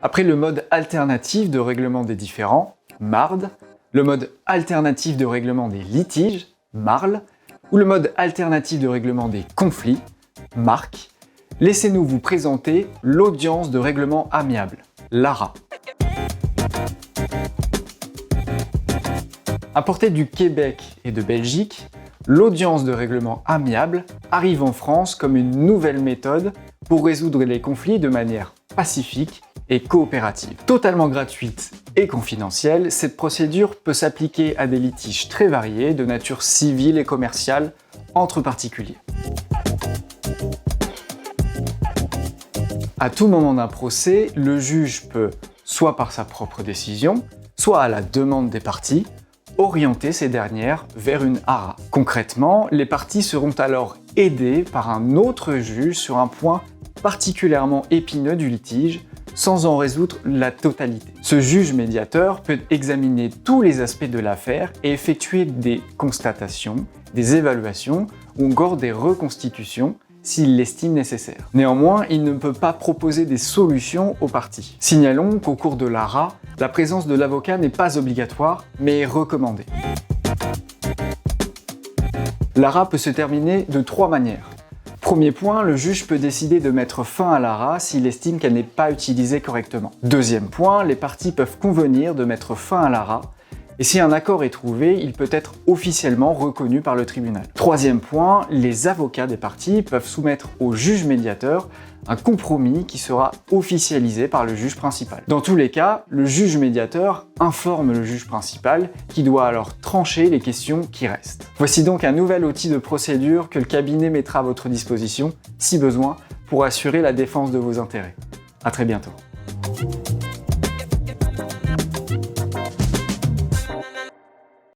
Après le mode alternatif de règlement des différends, MARD, le mode alternatif de règlement des litiges, MARL, ou le mode alternatif de règlement des conflits, MARC, laissez-nous vous présenter l'audience de règlement amiable, l'ARA. Importée du Québec et de Belgique, l'audience de règlement amiable arrive en France comme une nouvelle méthode pour résoudre les conflits de manière pacifique et coopérative. Totalement gratuite et confidentielle, cette procédure peut s'appliquer à des litiges très variés de nature civile et commerciale entre particuliers. À tout moment d'un procès, le juge peut, soit par sa propre décision, soit à la demande des parties, orienter ces dernières vers une ARA. Concrètement, les parties seront alors aidées par un autre juge sur un point particulièrement épineux du litige, sans en résoudre la totalité. Ce juge médiateur peut examiner tous les aspects de l'affaire et effectuer des constatations, des évaluations ou encore des reconstitutions s'il l'estime nécessaire. Néanmoins, il ne peut pas proposer des solutions aux parties. Signalons qu'au cours de l'ARA, la présence de l'avocat n'est pas obligatoire, mais est recommandée. L'ARA peut se terminer de 3 manières. Premier point, le juge peut décider de mettre fin à l'ARA s'il estime qu'elle n'est pas utilisée correctement. Deuxième point, les parties peuvent convenir de mettre fin à l'ARA, et si un accord est trouvé, il peut être officiellement reconnu par le tribunal. Troisième point, les avocats des parties peuvent soumettre au juge médiateur un compromis qui sera officialisé par le juge principal. Dans tous les cas, le juge médiateur informe le juge principal qui doit alors trancher les questions qui restent. Voici donc un nouvel outil de procédure que le cabinet mettra à votre disposition, si besoin, pour assurer la défense de vos intérêts. À très bientôt.